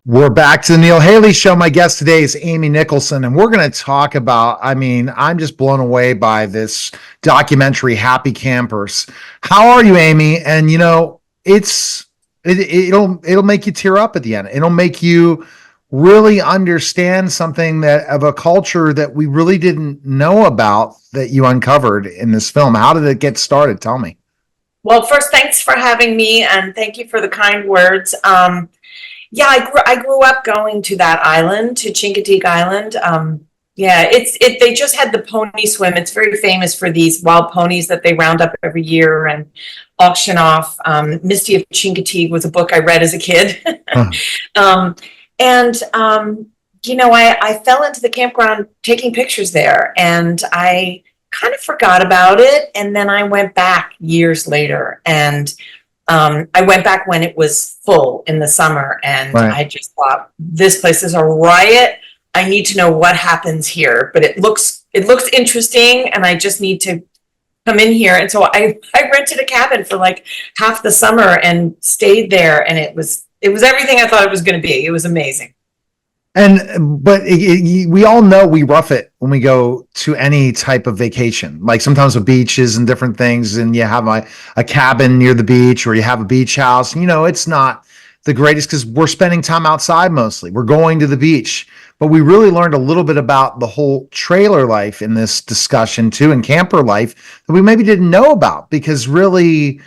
We're back to the Neil Haley Show. My guest today is Amy Nicholson, and we're going to talk about. I'm just blown away by this documentary, Happy Campers. How are you, Amy? And it'll make you tear up at the end. It'll make you really understand something that of a culture that we really didn't know about that you uncovered in this film. How did it get started? Tell me. Well, first, thanks for having me, and thank you for the kind words. Yeah, I grew up going to that island, to Chincoteague Island. Yeah, they just had the pony swim. It's very famous for these wild ponies that they round up every year and auction off. Misty of Chincoteague was a book I read as a kid. Huh. um, and I fell into the campground taking pictures there, and I kind of forgot about it. And then I went back years later, and I went back when it was full in the summer, and Right. I just thought, this place is a riot. I need to know what happens here, but it looks interesting, and I just need to come in here. And so I rented a cabin for like half the summer and stayed there, and it was everything I thought it was going to be. It was amazing. We all know we rough it when we go to any type of vacation, like sometimes with beaches and different things, and you have a cabin near the beach or you have a beach house. It's not the greatest because we're spending time outside mostly. We're going to the beach, but we really learned a little bit about the whole trailer life in this discussion too, and camper life that we maybe didn't know about, because really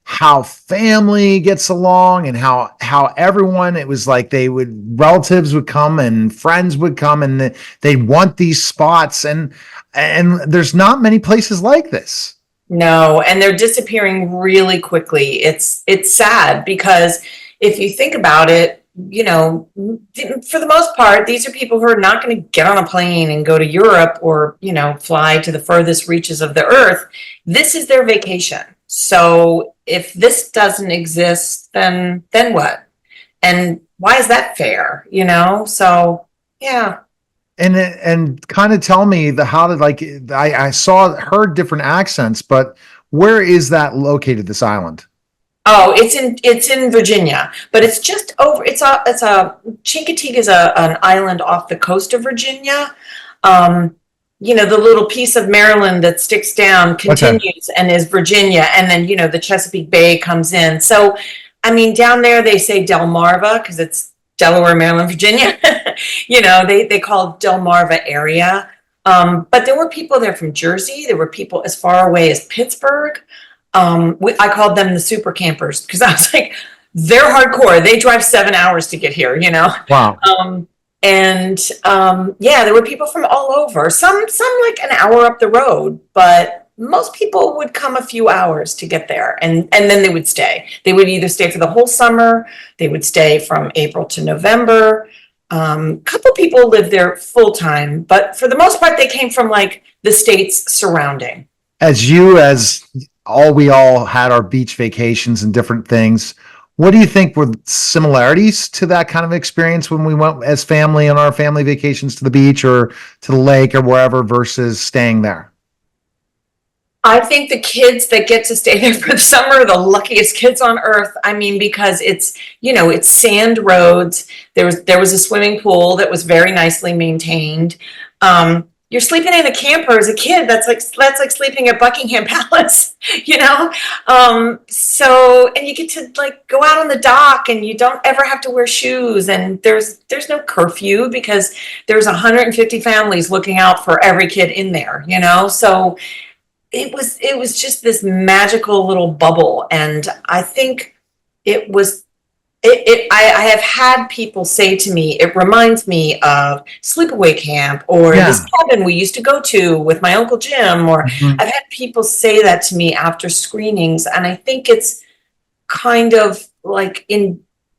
how family gets along and how everyone, it was like relatives would come and friends would come, and they'd want these spots, and there's not many places like this. No, and they're disappearing really quickly. It's sad because if you think about it, for the most part, these are people who are not going to get on a plane and go to Europe or, fly to the furthest reaches of the earth. This is their vacation. So if this doesn't exist, then what? And why is that fair? So yeah. And kind of tell me how did, like, I heard different accents, but where is that located, this island? Oh, it's in Virginia, but it's just over. It's a Chincoteague is an island off the coast of Virginia. Um, the little piece of Maryland that sticks down Okay. continues and is Virginia, and then the Chesapeake Bay comes in. So, I mean, down there they say Delmarva because it's Delaware, Maryland, Virginia. They call it Delmarva area. But there were people there from Jersey. There were people as far away as Pittsburgh. I called them the super campers because I was like, they're hardcore. They drive 7 hours to get here, Wow. Yeah, there were people from all over. Some like an hour up the road, but most people would come a few hours to get there, and then they would stay. They would either stay for the whole summer, they would stay from April to November. A couple people lived there full time, but for the most part, they came from like the states surrounding. As we all had our beach vacations and different things, what do you think were similarities to that kind of experience when we went as family on our family vacations to the beach or to the lake or wherever versus staying there? I think the kids that get to stay there for the summer are the luckiest kids on earth. I mean, because it's sand roads. There was a swimming pool that was very nicely maintained. You're sleeping in a camper as a kid. That's like sleeping at Buckingham Palace, you know. And you get to like go out on the dock, and you don't ever have to wear shoes. And there's no curfew because there's 150 families looking out for every kid in there, So it was just this magical little bubble, and I think it was I have had people say to me, it reminds me of sleepaway camp or this Yeah. cabin we used to go to with my Uncle Jim, or Mhm. I've had people say that to me after screenings, and I think it's kind of like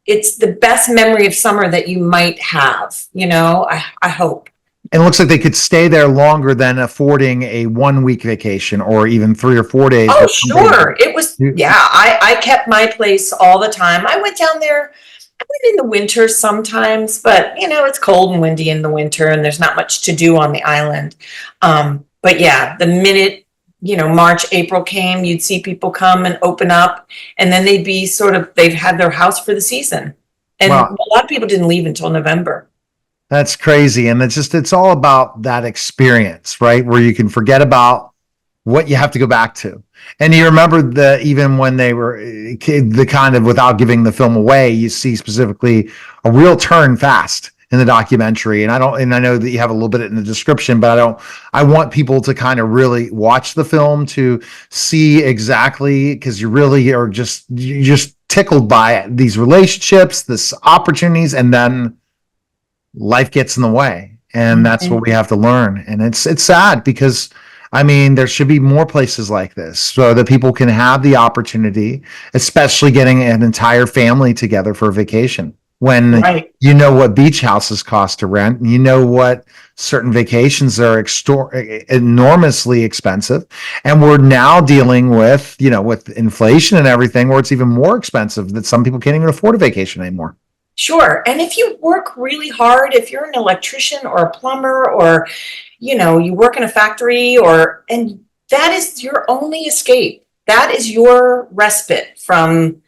it's the best memory of summer that you might have, I hope. And it looks like they could stay there longer than affording a 1 week vacation or even 3 or 4 days. Oh, That somebody- sure. It was, yeah, I kept my place all the time. I went down there. I went in the winter sometimes, but it's cold and windy in the winter, and there's not much to do on the island. But yeah, the minute, March, April came, you'd see people come and open up, and then they'd had their house for the season. And Wow. a lot of people didn't leave until November. That's crazy. And it's all about that experience, right? Where you can forget about what you have to go back to. And you remember that even when they were the kind of, without giving the film away, you see specifically a real turn fast in the documentary. And I know that you have a little bit in the description, but I want people to kind of really watch the film to see exactly, because you really are you're just tickled by these relationships, this opportunities, and then life gets in the way. And that's what we have to learn. And it's sad because I mean, there should be more places like this so that people can have the opportunity, especially getting an entire family together for a vacation. When Right. you know what beach houses cost to rent, and you know what certain vacations are enormously expensive, and we're now dealing with, with inflation and everything, where it's even more expensive that some people can't even afford a vacation anymore. Sure. And if you work really hard, if you're an electrician or a plumber, or, you work in a factory, and that is your only escape. That is your respite from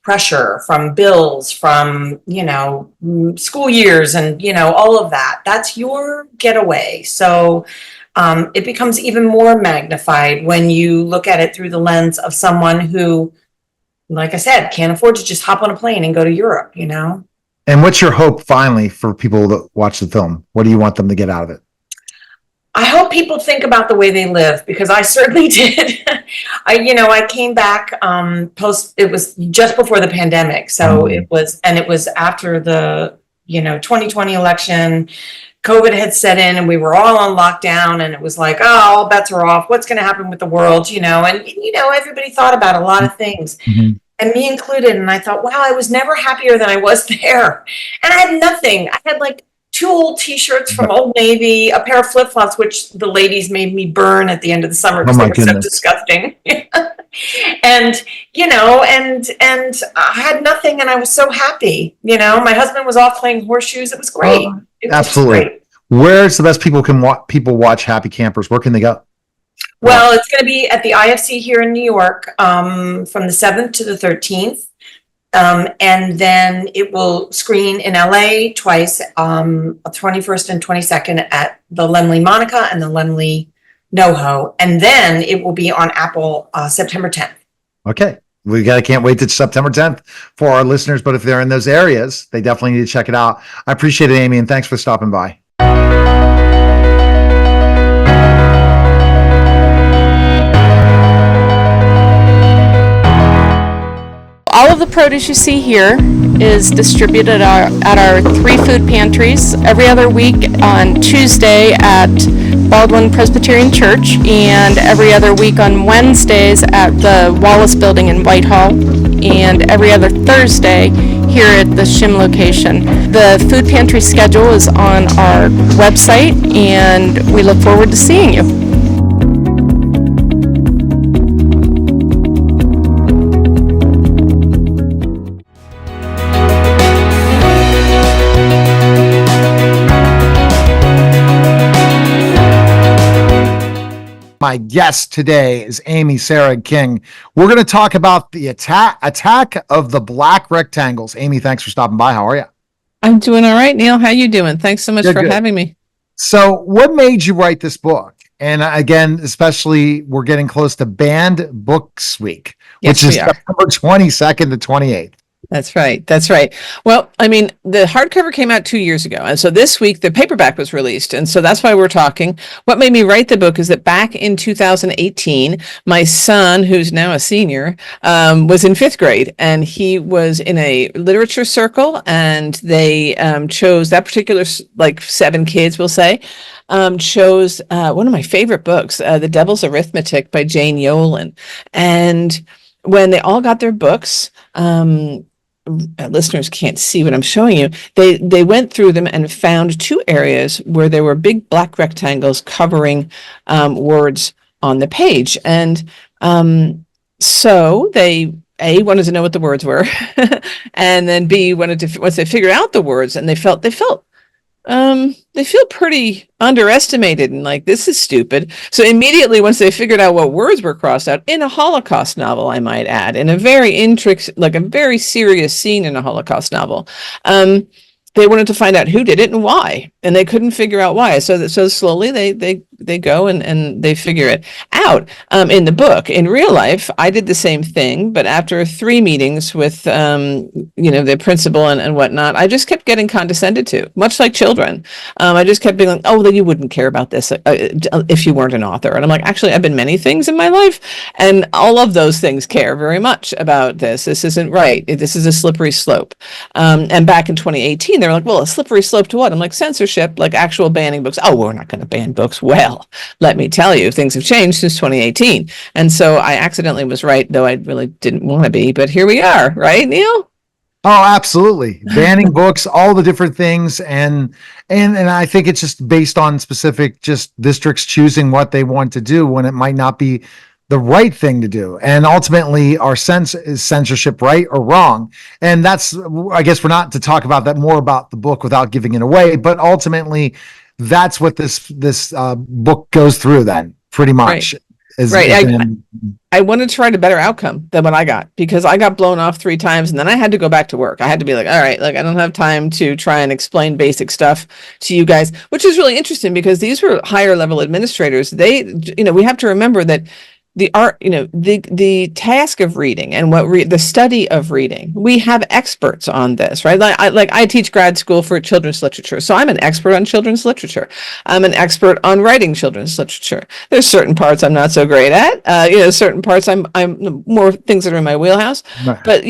pressure, from bills, from, school years, and, all of that. That's your getaway. So it becomes even more magnified when you look at it through the lens of someone who, like I said, can't afford to just hop on a plane and go to Europe, And what's your hope finally for people that watch the film? What do you want them to get out of it? I hope people think about the way they live, because I certainly did. I came back it was just before the pandemic. So it was after the, 2020 election. COVID had set in and we were all on lockdown, and it was like, oh, all bets are off. What's going to happen with the world? And everybody thought about a lot of things. Mm-hmm. And me included. And I thought, wow, I was never happier than I was there. And I had nothing. I had like 2 old T-shirts from Old Navy, a pair of flip-flops, which the ladies made me burn at the end of the summer because they were so disgusting. And, and I had nothing, and I was so happy. My husband was off playing horseshoes. It was great. Absolutely. Great. Where's the best people watch Happy Campers? Where can they go? Well, it's going to be at the IFC here in New York from the 7th to the 13th. And then it will screen in LA twice, 21st and 22nd at the Laemmle Monica and the Laemmle NoHo. And then it will be on Apple September 10th. Okay. Can't wait to September 10th for our listeners. But if they're in those areas, they definitely need to check it out. I appreciate it, Amy, and thanks for stopping by. All of the produce you see here is distributed at our 3 food pantries every other week on Tuesday at Baldwin Presbyterian Church, and every other week on Wednesdays at the Wallace Building in Whitehall, and every other Thursday here at the Shim location. The food pantry schedule is on our website, and we look forward to seeing you. My guest today is Amy Sarah King. We're going to talk about the attack of the Black Rectangles. Amy, thanks for stopping by. How are you? I'm doing all right, Neil. How you doing? Thanks so much for having me. So what made you write this book? And again, especially we're getting close to Banned Books Week, which is September 22nd to 28th. That's right. That's right. Well, I mean, the hardcover came out 2 years ago. And so this week, the paperback was released. And so that's why we're talking. What made me write the book is that back in 2018, my son, who's now a senior, was in 5th grade. And he was in a literature circle. And they chose that particular, 7 kids, we'll say, chose one of my favorite books, The Devil's Arithmetic by Jane Yolen. And when they all got their books, listeners can't see what I'm showing you. They went through them and found 2 areas where there were big black rectangles covering words on the page. And so they wanted to know what the words were, and then B, once they figured out the words, and they felt They feel pretty underestimated and like, this is stupid. So immediately, once they figured out what words were crossed out in a Holocaust novel, I might add, in a very intricate, like a very serious scene in a Holocaust novel, they wanted to find out who did it and why, and they couldn't figure out why. So slowly they go and they figure it out. In the book, in real life, I did the same thing, but after 3 meetings with the principal and whatnot, I just kept getting condescended to, much like children. I just kept being like, oh, then you wouldn't care about this if you weren't an author. And I'm like, actually, I've been many things in my life, and all of those things care very much about this. This isn't right. This is a slippery slope. And back in 2018, they were like, well, a slippery slope to what? I'm like, censorship, like actual banning books. Oh, we're not going to ban books. Well, let me tell you, things have changed since 2018. And so I accidentally was right, though I really didn't want to be. But here we are, right, Neil? Oh, absolutely. Banning books, all the different things. And I think it's just based on specific just districts choosing what they want to do when it might not be the right thing to do. And ultimately, our sense is censorship right or wrong. And that's, I guess we're not to talk about that more about the book without giving it away, but ultimately that's what this book goes through then pretty much. Right. I wanted to write a better outcome than what I got, because I got blown off 3 times and then I had to go back to work. I had to be like, all right, like I don't have time to try and explain basic stuff to you guys, which is really interesting because these were higher level administrators. They, we have to remember that the art, the task of reading and the study of reading, we have experts on this, right? I teach grad school for children's literature, so I'm an expert on children's literature. I'm an expert on writing children's literature. There's certain parts I'm not so great at. Certain parts I'm more things that are in my wheelhouse. Right. But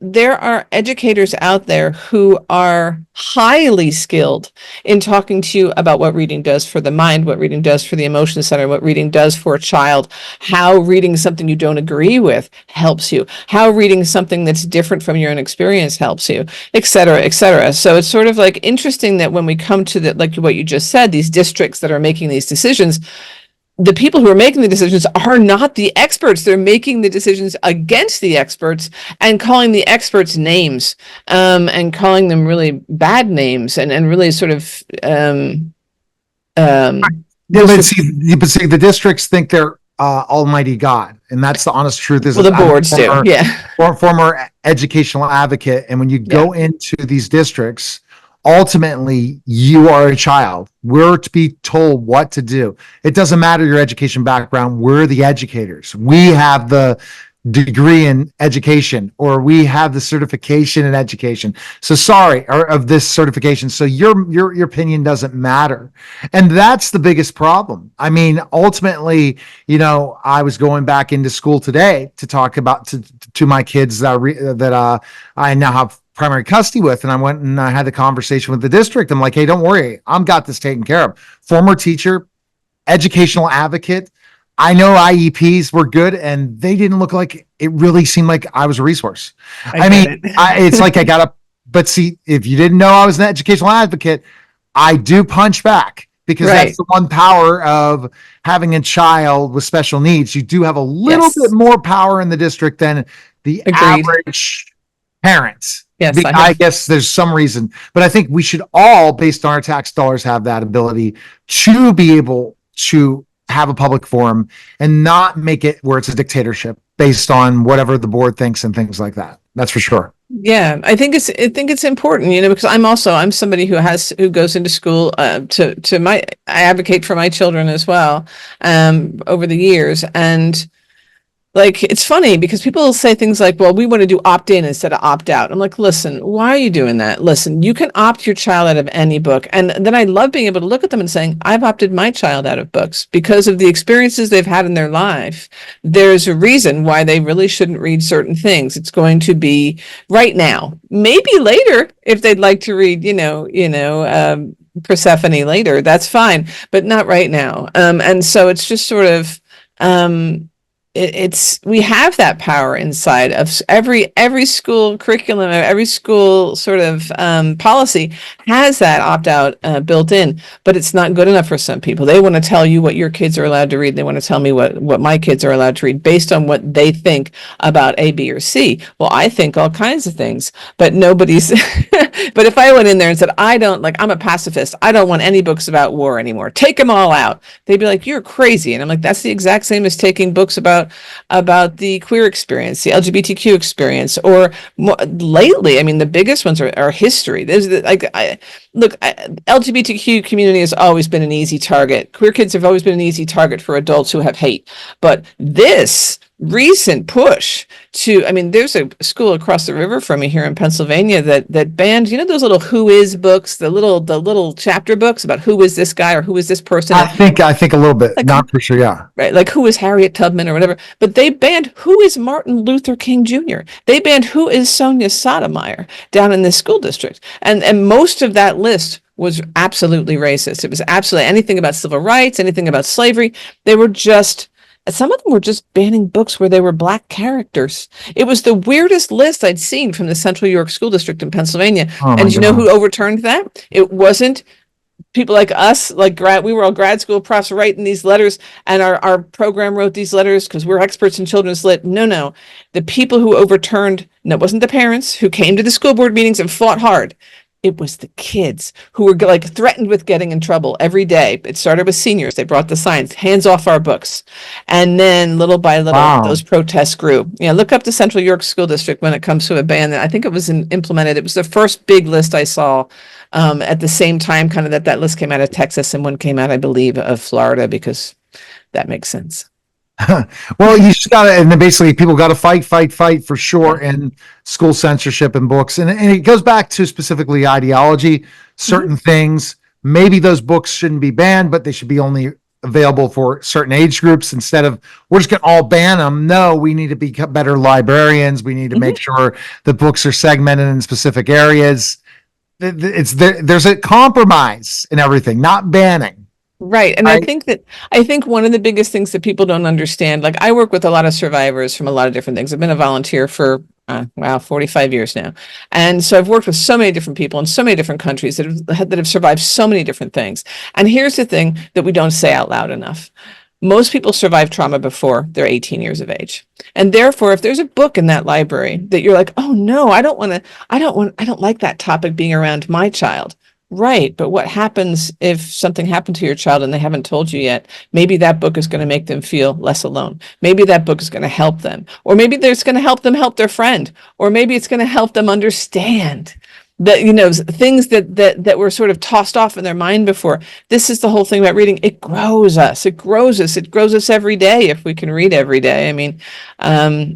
there are educators out there who are highly skilled in talking to you about what reading does for the mind, what reading does for the emotion center, what reading does for a child, how reading something you don't agree with helps you, how reading something that's different from your own experience helps you, et cetera, et cetera. So it's sort of like interesting that when we come to like what you just said, these districts that are making these decisions, the people who are making the decisions are not the experts. They're making the decisions against the experts and calling the experts names, and calling them really bad names and really sort of, But see, the districts think they're Almighty God, and that's the honest truth. Is the boards do, yeah. Or former educational advocate, and when you go into these districts, ultimately you are a child. We're to be told what to do. It doesn't matter your education background. We're the educators. We have the degree in education, or we have the certification in education. So sorry, or of this certification. So your opinion doesn't matter. And that's the biggest problem. I mean, ultimately, I was going back into school today to talk about to my kids that I now have primary custody with. And I went and I had the conversation with the district. I'm like, hey, don't worry. I've got this taken care of. Former teacher, educational advocate. I know IEPs were good and they didn't look like, it really seemed like I was a resource. It's like but see, if you didn't know I was an educational advocate, I do punch back, because that's the one power of having a child with special needs. You do have a little bit more power in the district than the average parent. Yes, I guess there's some reason, but I think we should all, based on our tax dollars, have that ability to be able to have a public forum and not make it where it's a dictatorship based on whatever the board thinks and things like that. That's for sure. Yeah, I think it's important, because I'm somebody who goes into school I advocate for my children as well over the years. And like, it's funny because people will say things like, well, we want to do opt-in instead of opt-out. I'm like, listen, why are you doing that? Listen, you can opt your child out of any book. And then I love being able to look at them and saying, I've opted my child out of books because of the experiences they've had in their life. There's a reason why they really shouldn't read certain things. It's going to be right now, maybe later, if they'd like to read, Persephone later, that's fine, but not right now. And so it's just sort of, it's we have that power inside of every school curriculum, every school sort of policy has that opt-out built in, but it's not good enough for some people. They want to tell you what your kids are allowed to read. They want to tell me what my kids are allowed to read based on what they think about A, B, or C. Well, I think all kinds of things, but nobody's but if I went in there and said, I'm a pacifist, I don't want any books about war anymore, take them all out, they'd be like, you're crazy. And I'm like, that's the exact same as taking books about the queer experience, the LGBTQ experience, or lately, I mean, the biggest ones are history. There's LGBTQ community has always been an easy target. Queer kids have always been an easy target for adults who have hate. But this recent push there's a school across the river from me here in Pennsylvania that banned, those little Who Is books, the little chapter books about who is this guy or who is this person. I think a little bit, like, not for sure. Yeah. Right. Like who is Harriet Tubman or whatever, but they banned who is Martin Luther King Jr. They banned who is Sonia Sotomayor down in this school district. And most of that list was absolutely racist. It was absolutely anything about civil rights, anything about slavery. Some of them were just banning books where they were Black characters. It was the weirdest list I'd seen from the Central York School District in Pennsylvania. Oh my And you know God. who overturned that? It wasn't people like us, we were all grad school profs writing these letters, and our program wrote these letters because we're experts in children's lit. No. The people who overturned, no, it wasn't the parents who came to the school board meetings and fought hard. It was the kids who were threatened with getting in trouble every day. It started with seniors. They brought the signs, hands off our books. And then little by little, Wow. those protests grew. Look up the Central York School District when it comes to a ban. I think it was implemented. It was the first big list I saw at the same time, kind of that list came out of Texas and one came out, I believe, of Florida, because that makes sense. Well, you just gotta, and then basically people gotta fight for sure in school censorship and books. And it goes back to specifically ideology, certain things. Maybe those books shouldn't be banned, but they should be only available for certain age groups instead of we're just gonna all ban them. No, we need to be better librarians. We need to make sure the books are segmented in specific areas. There's a compromise in everything, not banning. Right. And I think one of the biggest things that people don't understand, like I work with a lot of survivors from a lot of different things. I've been a volunteer for 45 years now. And so I've worked with so many different people in so many different countries that have survived so many different things. And here's the thing that we don't say out loud enough. Most people survive trauma before they're 18 years of age. And therefore, if there's a book in that library that you're like, oh no, I don't like that topic being around my child. Right. But what happens if something happened to your child and they haven't told you yet? Maybe that book is going to make them feel less alone. Maybe that book is going to help them, or maybe it's going to help them help their friend, or maybe it's going to help them understand that, things that were sort of tossed off in their mind before. This is the whole thing about reading. It grows us. It grows us every day if we can read every day. I mean,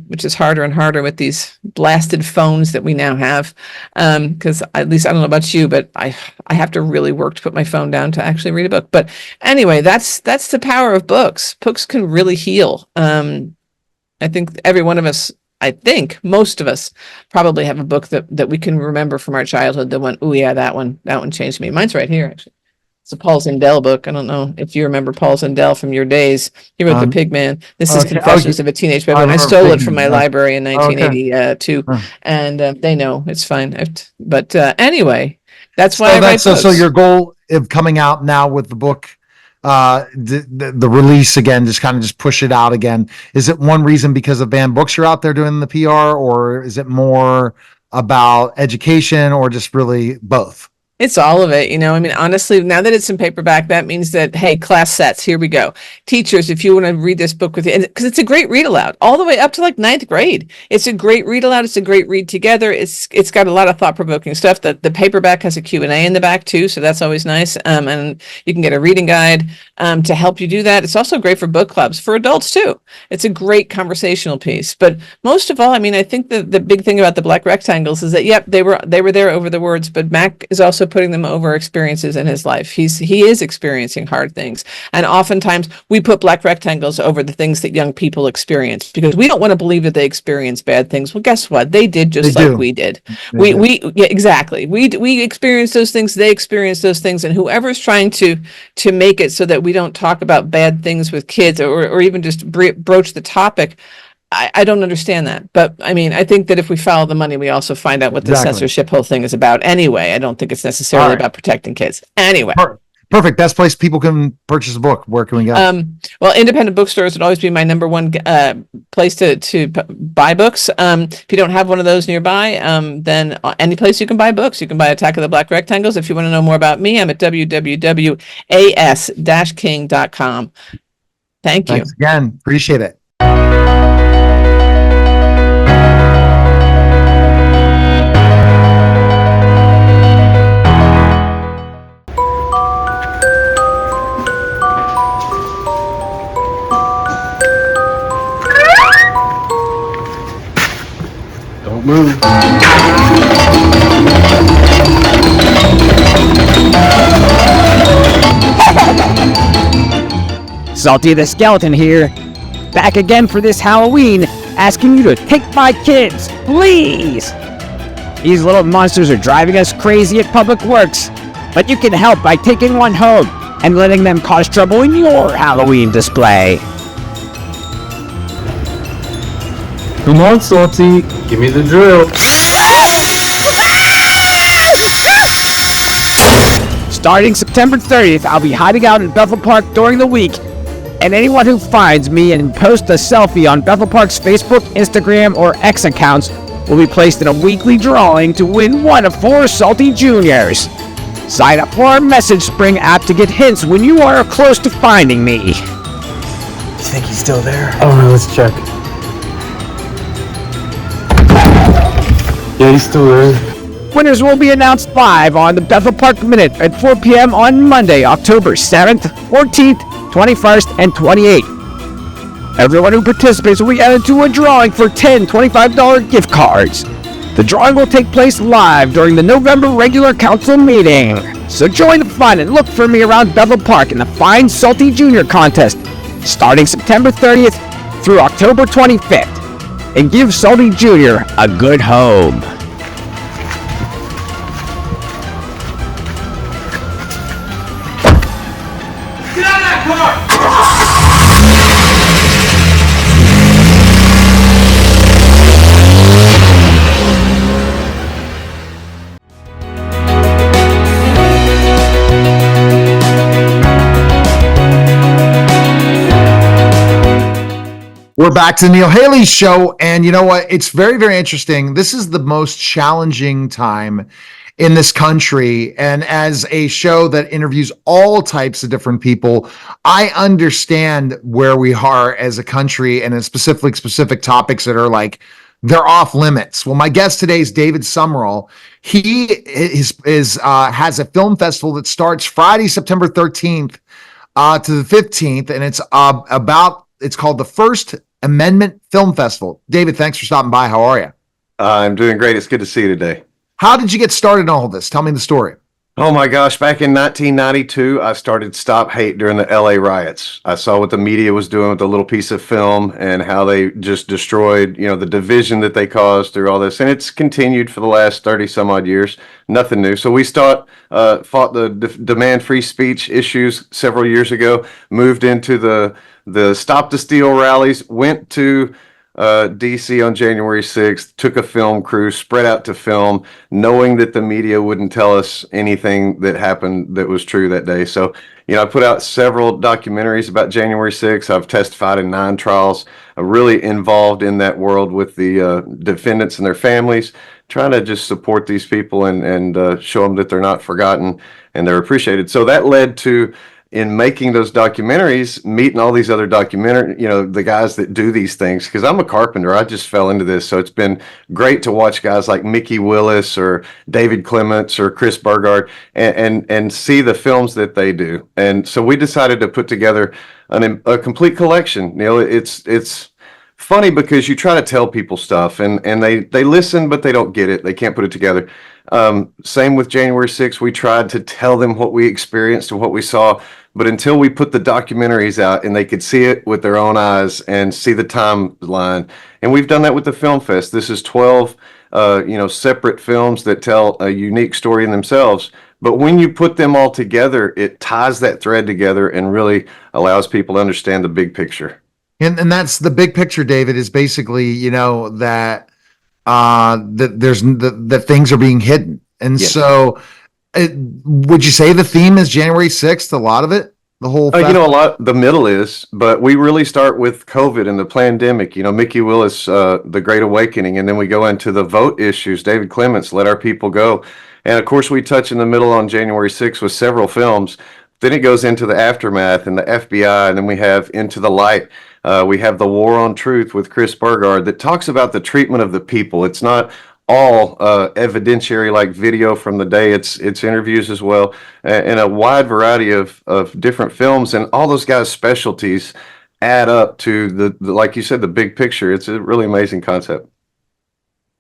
which is harder and harder with these blasted phones that we now have. Because at least I don't know about you, but I have to really work to put my phone down to actually read a book. But anyway, that's the power of books. Books can really heal. I think every one of us, I think most of us probably have a book that we can remember from our childhood that went, oh yeah, that one changed me. Mine's right here, actually. It's a Paul Zindel book. I don't know if you remember Paul Zindel from your days. He wrote The Pigman. This is Okay. Confessions of a Teenage Boy. I And I remember stole it Pigman, from my yeah. library in 1982. And they know it's fine. But anyway, that's why I write So books. your goal of coming out now with the book, the release again, just push it out again. Is it one reason because of banned books you're out there doing the PR, or is it more about education, or just really both? It's all of it, I mean, honestly, now that it's in paperback, that means that, hey, class sets, here we go. Teachers, if you want to read this book with you, because it's a great read aloud, all the way up to like 9th grade. It's a great read aloud. It's a great read together. It's got a lot of thought-provoking stuff. The paperback has a Q&A in the back too, so that's always nice. And you can get a reading guide to help you do that. It's also great for book clubs, for adults too. It's a great conversational piece. But most of all, I mean, I think the big thing about the Black Rectangles is that, yep, they were there over the words, but Mac is also putting them over experiences in his life. He is experiencing hard things. And oftentimes we put Black Rectangles over the things that young people experience because we don't want to believe that they experience bad things. Well, guess what? They did just They like do. we did. They Yeah, exactly. We experience those things. They experience those things. And whoever's trying to make it so that we we don't talk about bad things with kids or even just broach the topic. I don't understand that. But I mean, I think that if we follow the money, we also find out what the Exactly. censorship whole thing is about anyway. I don't think it's necessarily All right. about protecting kids. Anyway. Perfect. Best place people can purchase a book. Where can we go? Well, independent bookstores would always be my number one place to buy books. If you don't have one of those nearby, then any place you can buy books. You can buy Attack of the Black Rectangles. If you want to know more about me, I'm at www.as-king.com. Thank you. Thanks again. Appreciate it. Don't move. Salty the Skeleton here, back again for this Halloween, asking you to take my kids, please! These little monsters are driving us crazy at Public Works, but you can help by taking one home and letting them cause trouble in your Halloween display. Come on, Salty. Give me the drill. Starting September 30th, I'll be hiding out in Bethel Park during the week, and anyone who finds me and posts a selfie on Bethel Park's Facebook, Instagram, or X accounts will be placed in a weekly drawing to win one of 4 Salty Juniors. Sign up for our Message Spring app to get hints when you are close to finding me. You think he's still there? Oh, let's check. Yeah, he's still there. Winners will be announced live on the Bethel Park Minute at 4 p.m. on Monday, October 7th, 14th, 21st, and 28th. Everyone who participates will be added to a drawing for 10 $25 gift cards. The drawing will take place live during the November regular council meeting. So join the fun and look for me around Bethel Park in the Fine Salty Junior contest, starting September 30th through October 25th. And give Salty Junior a good home. We're back to the Neil Haley Show, and you know what? It's very, very interesting. This is the most challenging time in this country, and as a show that interviews all types of different people, I understand where we are as a country and in specific topics that are like, they're off limits. Well, my guest today is David Summerall. He has a film festival that starts Friday, September 13th to the 15th, and it's called the First Amendment Film Festival. David, thanks for stopping by. How are you? I'm doing great. It's good to see you today. How did you get started in all of this? Tell me the story. Oh my gosh, back in 1992, I started Stop Hate during the LA riots. I saw what the media was doing with a little piece of film and how they just destroyed, the division that they caused through all this. And it's continued for the last 30 some odd years. Nothing new. So we fought the demand free speech issues several years ago, moved into the Stop the Steal rallies, went to DC on January 6th, took a film crew, spread out to film, knowing that the media wouldn't tell us anything that happened that was true that day. So, I put out several documentaries about January 6th. I've testified in 9 trials. I'm really involved in that world with the defendants and their families, trying to just support these people and show them that they're not forgotten and they're appreciated. So that led to, in making those documentaries, meeting all these other the guys that do these things, because I'm a carpenter. I just fell into this. So it's been great to watch guys like Mickey Willis or David Clements or Chris Burgard and see the films that they do. And so we decided to put together a complete collection. It's funny because you try to tell people stuff and they listen, but they don't get it. They can't put it together. Same with January 6th. We tried to tell them what we experienced and what we saw, but until we put the documentaries out and they could see it with their own eyes and see the timeline, and we've done that with the Film Fest. This is 12, separate films that tell a unique story in themselves, But when you put them all together, it ties that thread together and really allows people to understand the big picture. And that's the big picture, David, is basically, you know, that that things are being hidden. And Yes. so would you say the theme is January 6th, a lot of it? The whole You know, a lot, the middle is, but we really start with COVID and the pandemic, you know, Mickey Willis, The Great Awakening, and then we go into the vote issues, David Clements, Let Our People Go. And of course, we touch in the middle on January 6th with several films. Then it goes into the aftermath and the FBI, and then we have Into the Light. We have The War on Truth with Chris Burgard that talks about the treatment of the people. It's not all evidentiary like video from the day. It's interviews as well, and a wide variety of different films, and all those guys' specialties add up to the like you said, the big picture. It's a really amazing concept.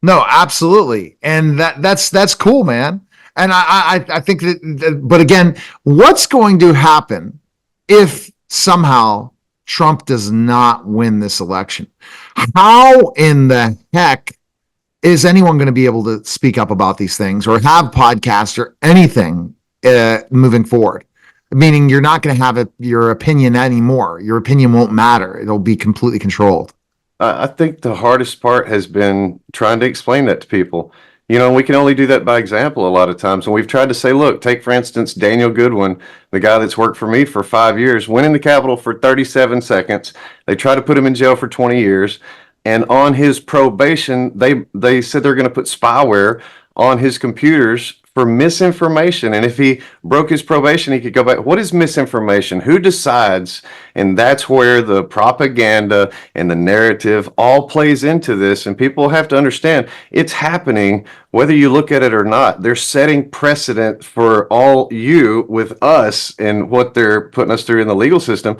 No, absolutely. And that's cool, man. And I think that, but again, what's going to happen if somehow Trump does not win this election? How in the heck is anyone going to be able to speak up about these things or have podcasts or anything moving forward? Meaning you're not going to have your opinion anymore. Your opinion won't matter. It'll be completely controlled. I think the hardest part has been trying to explain that to people. You know, we can only do that by example a lot of times. And we've tried to say, look, take for instance, Daniel Goodwin, the guy that's worked for me for 5 years, went in the Capitol for 37 seconds. They tried to put him in jail for 20 years. And on his probation, they said they're going to put spyware on his computers for misinformation. And if he broke his probation, he could go back. What is misinformation? Who decides? And that's where the propaganda and the narrative all plays into this. And people have to understand it's happening whether you look at it or not. They're setting precedent for all you with us and what they're putting us through in the legal system.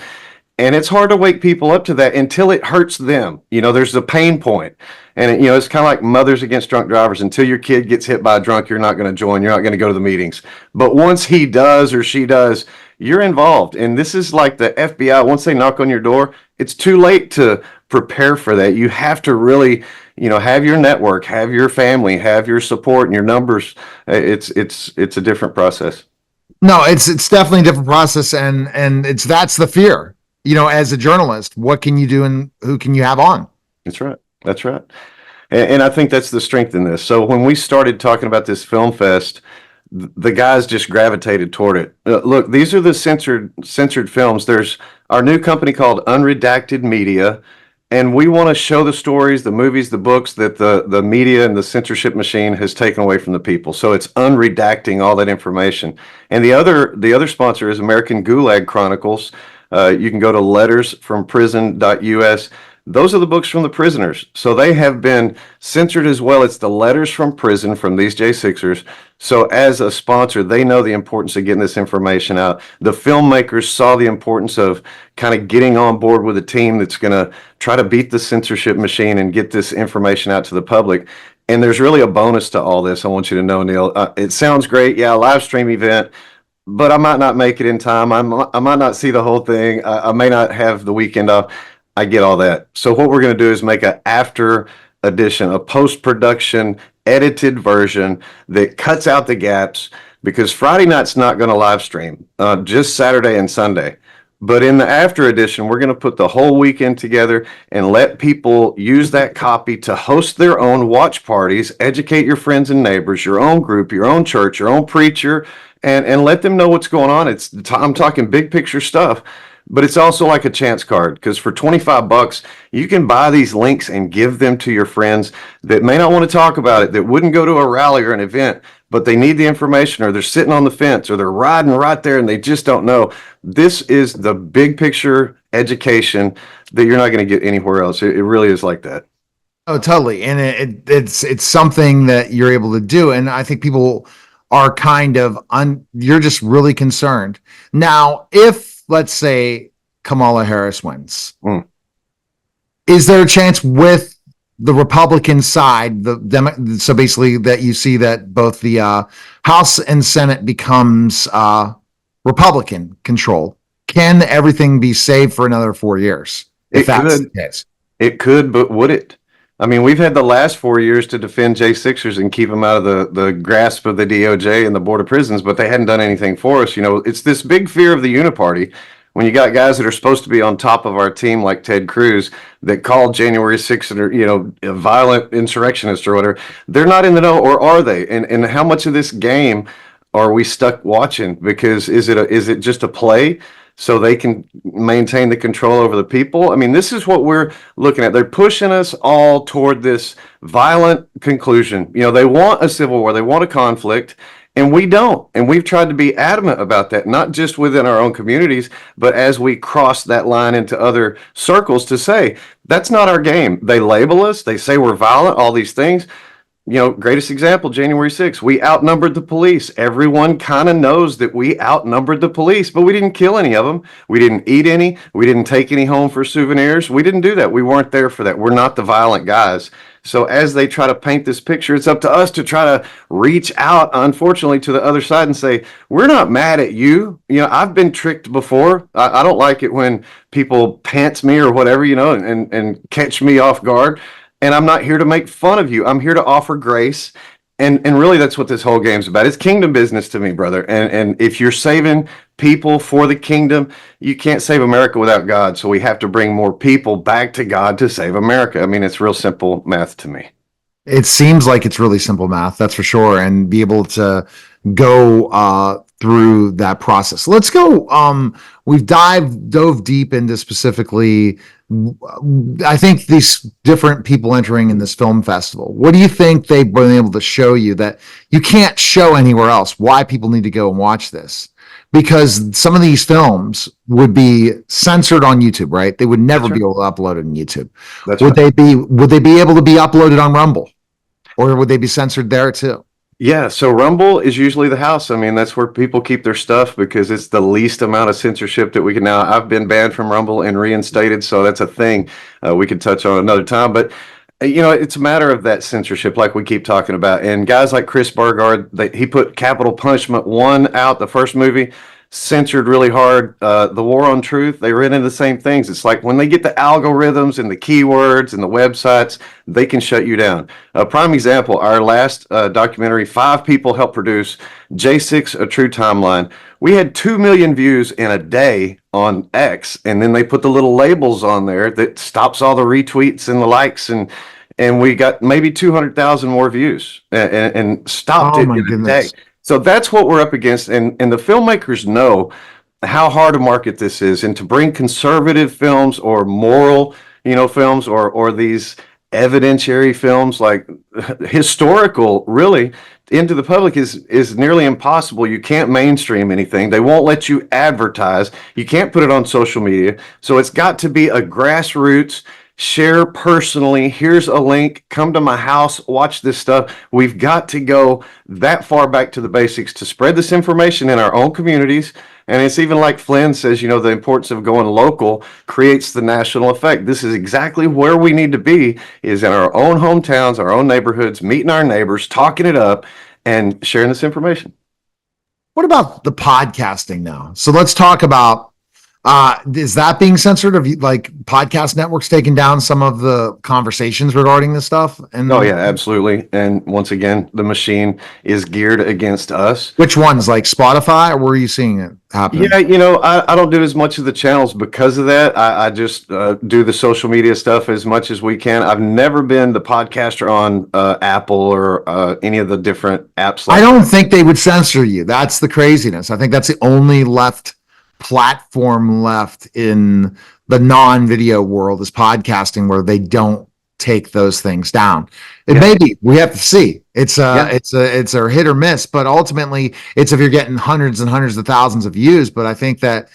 And it's hard to wake people up to that until it hurts them. You know, there's the pain point. And, you know, it's kind of like Mothers Against Drunk Drivers. Until your kid gets hit by a drunk, you're not going to join. You're not going to go to the meetings. But once he does or she does, you're involved. And this is like the FBI. Once they knock on your door, it's too late to prepare for that. You have to really, you know, have your network, have your family, have your support and your numbers. It's a different process. No, it's definitely a different process. And that's the fear. You know, as a journalist, what can you do and who can you have on? That's right. That's right. And I think that's the strength in this. So when we started talking about this film fest, the guys just gravitated toward it. Look, these are the censored films. There's our new company called Unredacted Media, and we want to show the stories, the movies, the books that the media and the censorship machine has taken away from the people. So it's unredacting all that information. And the other sponsor is American Gulag Chronicles. You can go to lettersfromprison.us. Those are the books from the prisoners. So they have been censored as well. It's the letters from prison from these J6ers. So as a sponsor, they know the importance of getting this information out. The filmmakers saw the importance of kind of getting on board with a team that's going to try to beat the censorship machine and get this information out to the public. And there's really a bonus to all this. I want you to know, Neil. It sounds great. Yeah, a live stream event. But I might not make it in time. I might not see the whole thing. I may not have the weekend off. I get all that. So what we're going to do is make an after edition, a post-production edited version that cuts out the gaps, because Friday night's not going to live stream, just Saturday and Sunday. But in the after edition, we're going to put the whole weekend together and let people use that copy to host their own watch parties, educate your friends and neighbors, your own group, your own church, your own preacher, and let them know what's going on. I'm talking big picture stuff, but it's also like a chance card, because for $25, you can buy these links and give them to your friends that may not want to talk about it, that wouldn't go to a rally or an event, but they need the information, or they're sitting on the fence, or they're riding right there and they just don't know. This is the big picture education that you're not going to get anywhere else. It really is like that. Oh, totally. And it's something that you're able to do. And I think people are kind of you're just really concerned. Now, if let's say Kamala Harris wins, is there a chance with the Republican side, so basically that you see that both the House and Senate becomes Republican controlled? Can everything be saved for another 4 years? If that's the case, it could, but would it? I mean, we've had the last 4 years to defend J6ers and keep them out of the grasp of the DOJ and the Board of Prisons, but they hadn't done anything for us. You know, it's this big fear of the uniparty. When you got guys that are supposed to be on top of our team, like Ted Cruz, that called January 6th, or, you know, a violent insurrectionist or whatever, they're not in the know, or are they? And how much of this game are we stuck watching? Because is it just a play so they can maintain the control over the people? I mean, this is what we're looking at. They're pushing us all toward this violent conclusion. You know, they want a civil war, they want a conflict, and we don't. And we've tried to be adamant about that, not just within our own communities, but as we cross that line into other circles, to say, that's not our game. They label us, they say we're violent, all these things. You know, greatest example, January 6th, we outnumbered the police. Everyone kind of knows that we outnumbered the police, but we didn't kill any of them. We didn't eat any. We didn't take any home for souvenirs. We didn't do that. We weren't there for that. We're not the violent guys. So as they try to paint this picture, it's up to us to try to reach out, unfortunately, to the other side and say, we're not mad at you. You know, I've been tricked before. I don't like it when people pants me or whatever, you know, and catch me off guard. And I'm not here to make fun of you. I'm here to offer grace. And really, that's what this whole game's about. It's kingdom business to me, brother. And if you're saving people for the kingdom, you can't save America without God. So we have to bring more people back to God to save America. I mean, it's real simple math to me. It seems like it's really simple math, that's for sure, and be able to go through that process. Let's go. We've dove deep into specifically, I think, these different people entering in this film festival. What do you think they've been able to show you that you can't show anywhere else? Why people need to go and watch this? Because some of these films would be censored on YouTube, right? They would never be able to upload it on YouTube. Would they be able to be uploaded on Rumble? Or would they be censored there too? Yeah, so Rumble is usually the house. I mean, that's where people keep their stuff because it's the least amount of censorship that we can now. I've been banned from Rumble and reinstated, so that's a thing we could touch on another time. But you know, it's a matter of that censorship, like we keep talking about. And guys like Chris Burgard, he put Capital Punishment 1 out, the first movie, censored really hard. The War on Truth, they ran into the same things. It's like when they get the algorithms and the keywords and the websites, they can shut you down. A prime example, our last documentary, 5 people helped produce, J6, A True Timeline. We had 2 million views in a day on X, and then they put the little labels on there that stops all the retweets and the likes, and we got maybe 200,000 more views and stopped it in a day. So that's what we're up against, and the filmmakers know how hard a market this is, and to bring conservative films or moral, you know, films or these evidentiary films, like historical, really, into the public is nearly impossible. You can't mainstream anything. They won't let you advertise. You can't put it on social media. So it's got to be a grassroots, share personally. Here's a link. Come to my house. Watch this stuff. We've got to go that far back to the basics to spread this information in our own communities. And it's even like Flynn says, you know, the importance of going local creates the national effect. This is exactly where we need to be, is in our own hometowns, our own neighborhoods, meeting our neighbors, talking it up, and sharing this information. What about the podcasting now? So let's talk about, is that being censored? Have you, like, podcast networks taking down some of the conversations regarding this stuff? And Oh yeah, absolutely. And once again, the machine is geared against us. which ones, like Spotify, or where are you seeing it happen? Yeah, you know, I don't do as much of the channels because of that. I just do the social media stuff as much as we can. I've never been the podcaster on Apple or any of the different apps. I don't think they would censor you. That's the craziness. I think that's the only platform left in the non-video world is podcasting, where they don't take those things down. It may be, we have to see. It's a hit or miss, but ultimately it's if you're getting hundreds and hundreds of thousands of views. But I think that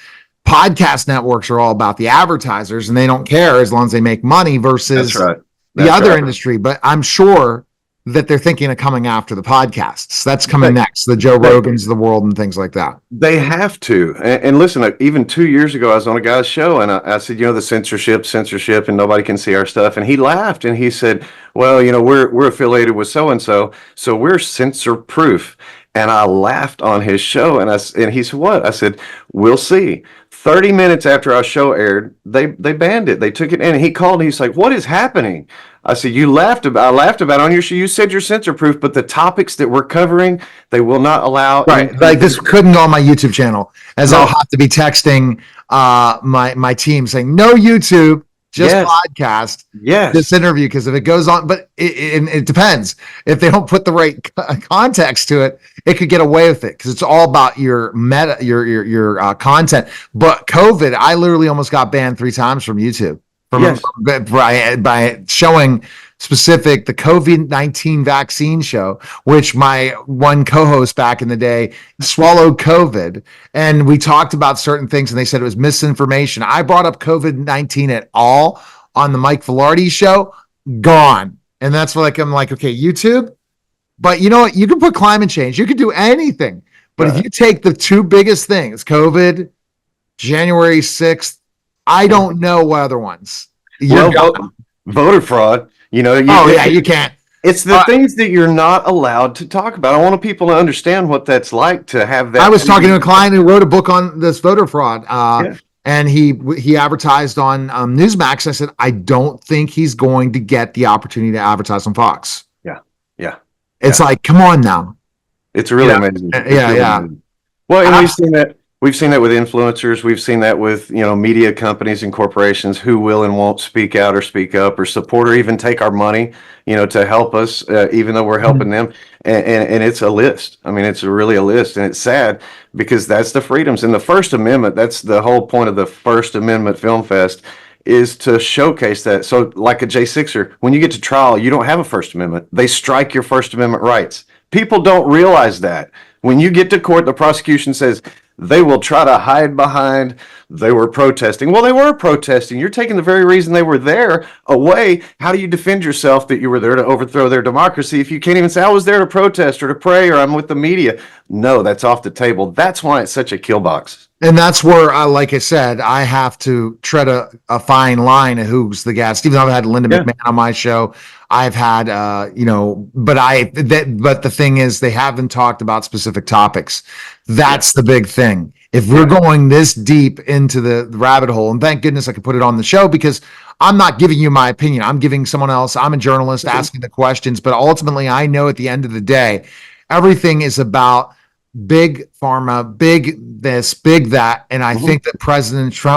podcast networks are all about the advertisers, and they don't care as long as they make money versus the other industry. But I'm sure that they're thinking of coming after the podcasts. That's coming next, the Joe Rogans of the world and things like that. They have to. And listen, even 2 years ago, I was on a guy's show, and I said, you know, the censorship, and nobody can see our stuff. And he laughed, and he said, well, you know, we're affiliated with so-and-so, so we're censor proof. And I laughed on his show, and and he said, "What?" I said, "We'll see." 30 minutes after our show aired, they banned it. They took it in, and he called, and he's like, "What is happening?" I said, I laughed about it on your show. You said you're censor proof, but the topics that we're covering, they will not allow. Right. Like this couldn't go on my YouTube channel, as No. I'll have to be texting my team saying, no YouTube, just Yes. podcast. Yes. This interview, because if it goes on, but it depends. If they don't put the right context to it, it could get away with it because it's all about your meta, your content. But COVID, I literally almost got banned 3 times from YouTube Yes. by showing specific the COVID-19 vaccine show, which my one co-host back in the day swallowed COVID, and we talked about certain things, and they said it was misinformation. I brought up COVID-19 at all on the Mike Velarde show, gone. And that's like, I'm like, okay, YouTube, but you know what? You can put climate change, you can do anything. But if you take the 2 biggest things, COVID, January 6th, I don't know what other ones. You're Well, gone. voter fraud. You know, You can't. it's the things that you're not allowed to talk about. I want people to understand what that's like to have that. I was talking to a client who wrote a book on this voter fraud, Yeah. and he advertised on Newsmax. I said, I don't think he's going to get the opportunity to advertise on Fox. Yeah. It's like, come on now. It's really Yeah. amazing. It's Yeah, really yeah. amazing. Well, and we've seen that. We've seen that with influencers. We've seen that with, media companies and corporations who will and won't speak out or speak up or support or even take our money, to help us, even though we're helping them. And it's a list. I mean, it's really a list, and it's sad because that's the freedoms. And the First Amendment, that's the whole point of the First Amendment Film Fest, is to showcase that. So like a J6er, when you get to trial, you don't have a First Amendment. They strike your First Amendment rights. People don't realize that. When you get to court, the prosecution says they will try to hide behind they were protesting. Well, they were protesting. You're taking the very reason they were there away. How do you defend yourself that you were there to overthrow their democracy if you can't even say, I was there to protest or to pray or I'm with the media? No, that's off the table. That's why it's such a kill box. And that's where, like I said, I have to tread a fine line of who's the guest. Even though I've had Linda Yeah. McMahon on my show, I've had, but the thing is, they haven't talked about specific topics. That's the big thing. If we're going this deep into the rabbit hole, and thank goodness I could put it on the show because I'm not giving you my opinion. I'm giving someone else. I'm a journalist asking the questions, but ultimately I know at the end of the day, everything is about big pharma, big this, big that. And I think that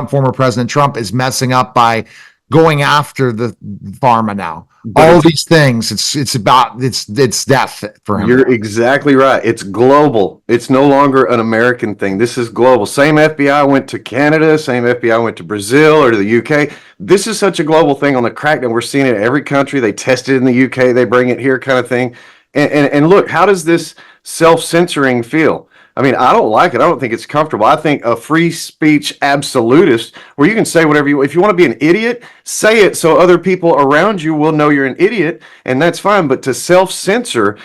former President Trump is messing up by going after the pharma now. All these things, it's death for him. You're exactly right. It's global. It's no longer an American thing. This is global. Same FBI went to Canada, same FBI went to Brazil or to the UK. This is such a global thing on the crackdown. We're seeing it in every country. They test it in the UK, they bring it here kind of thing. And look, how does this self-censoring feel? I mean, I don't like it. I don't think it's comfortable. I think a free speech absolutist where you can say whatever you, if you want to be an idiot, say it so other people around you will know you're an idiot, and that's fine. But to self-censor,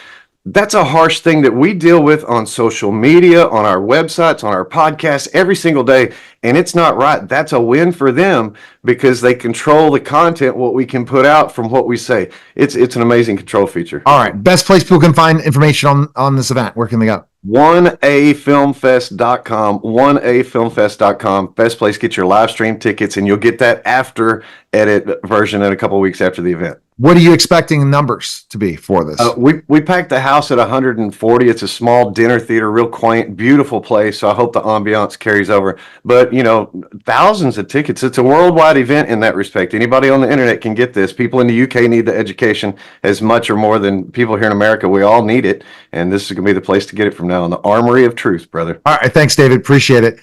that's a harsh thing that we deal with on social media, on our websites, on our podcasts every single day. And it's not right. That's a win for them because they control the content, what we can put out from what we say. It's an amazing control feature. All right. Best place people can find information on this event. Where can they go? 1afilmfest.com, 1afilmfest.com. Best place, get your live stream tickets, and you'll get that after edit version in a couple of weeks after the event. What are you expecting numbers to be for this? We packed the house at 140. It's a small dinner theater, real quaint, beautiful place. So I hope the ambiance carries over. But, thousands of tickets. It's a worldwide event in that respect. Anybody on the internet can get this. People in the UK need the education as much or more than people here in America. We all need it. And this is going to be the place to get it from now on. The Armory of Truth, brother. All right. Thanks, David. Appreciate it.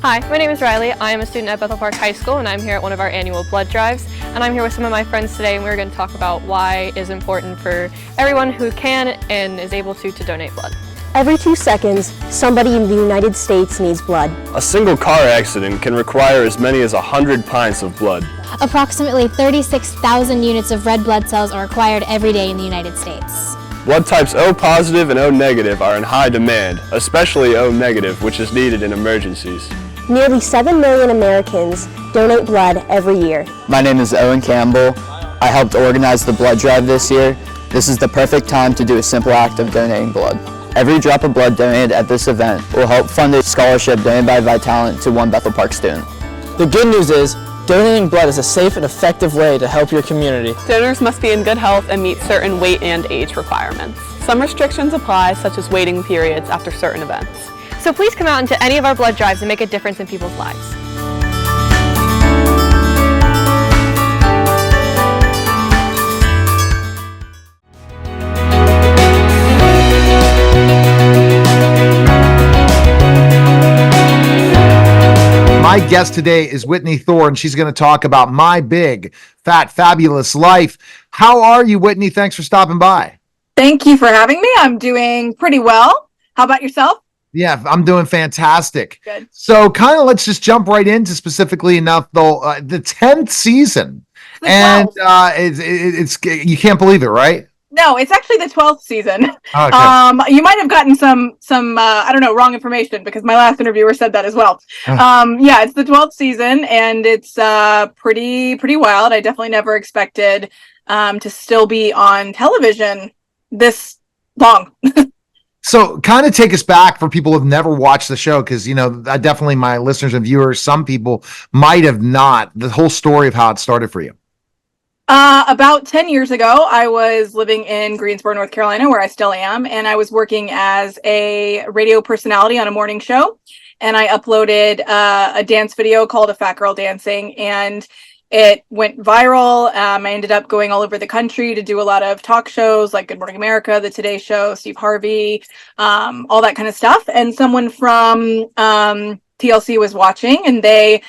Hi, my name is Riley. I am a student at Bethel Park High School, and I'm here at one of our annual blood drives. And I'm here with some of my friends today, and we're going to talk about why it is important for everyone who can and is able to donate blood. Every 2 seconds, somebody in the United States needs blood. A single car accident can require as many as 100 pints of blood. Approximately 36,000 units of red blood cells are required every day in the United States. Blood types O positive and O negative are in high demand, especially O negative, which is needed in emergencies. Nearly 7 million Americans donate blood every year. My name is Owen Campbell. I helped organize the blood drive this year. This is the perfect time to do a simple act of donating blood. Every drop of blood donated at this event will help fund a scholarship donated by Vitalant to one Bethel Park student. The good news is, donating blood is a safe and effective way to help your community. Donors must be in good health and meet certain weight and age requirements. Some restrictions apply, such as waiting periods after certain events. So please come out into any of our blood drives and make a difference in people's lives. My guest today is Whitney Thorne. She's going to talk about My Big Fat Fabulous Life. How are you, Whitney? Thanks for stopping by. Thank you for having me. I'm doing pretty well. How about yourself? Yeah, I'm doing fantastic. Good. So kind of let's just jump right into specifically enough though, the 10th season. The And 12th. it's you can't believe it, right? No, it's actually the 12th season. Okay. You might have gotten some I don't know, wrong information because my last interviewer said that as well. Yeah, it's the 12th season and it's pretty wild. I definitely never expected to still be on television this long. So kind of take us back for people who've never watched the show, because, you know, definitely my listeners and viewers, some people might have not, the whole story of how it started for you. About 10 years ago, I was living in Greensboro, North Carolina, where I still am, and I was working as a radio personality on a morning show, and I uploaded a dance video called A Fat Girl Dancing, and it went viral. I ended up going all over the country to do a lot of talk shows like Good Morning America, The Today Show, Steve Harvey, all that kind of stuff. And someone from TLC was watching, and they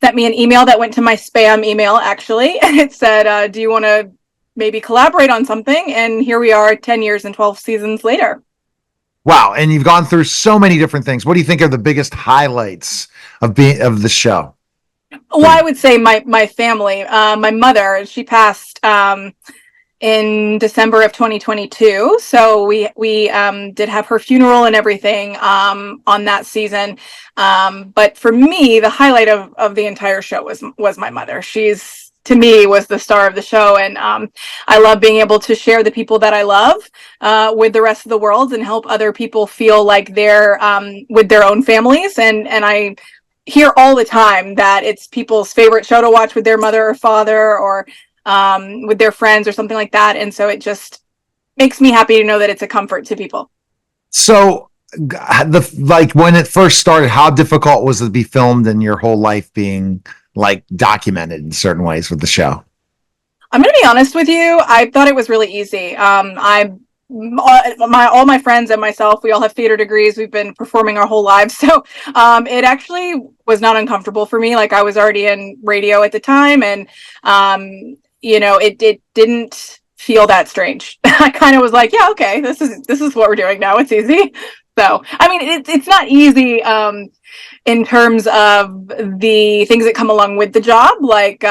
sent me an email that went to my spam email, actually. And it said, do you want to maybe collaborate on something? And here we are 10 years and 12 seasons later. Wow. And you've gone through so many different things. What do you think are the biggest highlights of the show? Well, I would say my family, my mother, she passed in December of 2022. So we did have her funeral and everything on that season. But for me, the highlight of the entire show was my mother. She's, to me, was the star of the show. And I love being able to share the people that I love with the rest of the world and help other people feel like they're with their own families. And I hear all the time that it's people's favorite show to watch with their mother or father or with their friends or something like that. And so it just makes me happy to know that it's a comfort to people. So like when it first started, how difficult was it to be filmed and your whole life being like documented in certain ways with the show? I'm going to be honest with you. I thought it was really easy. All my friends and myself, we all have theater degrees. We've been performing our whole lives. So it actually was not uncomfortable for me. Like I was already in radio at the time and, it didn't feel that strange. I kind of was like, yeah, okay, this is what we're doing now. It's easy. So, I mean, it's not easy in terms of the things that come along with the job, like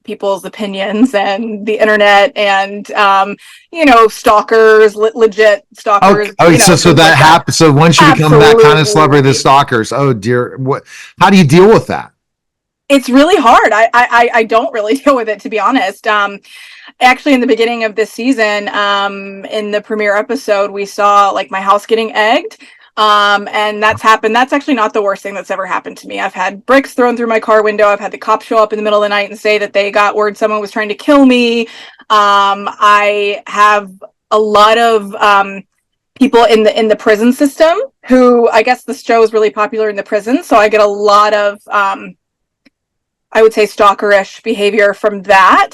people's opinions and the internet and, stalkers, legit stalkers. So that happens. So once you become that kind of celebrity, the stalkers, oh dear, how do you deal with that? It's really hard. I don't really deal with it, to be honest. Actually, in the beginning of this season, in the premiere episode, we saw like my house getting egged. And that's happened. That's actually not the worst thing that's ever happened to me. I've had bricks thrown through my car window. I've had the cops show up in the middle of the night and say that they got word someone was trying to kill me. I have a lot of people in the prison system who, I guess the show is really popular in the prison. So I get a lot of I would say stalkerish behavior from that.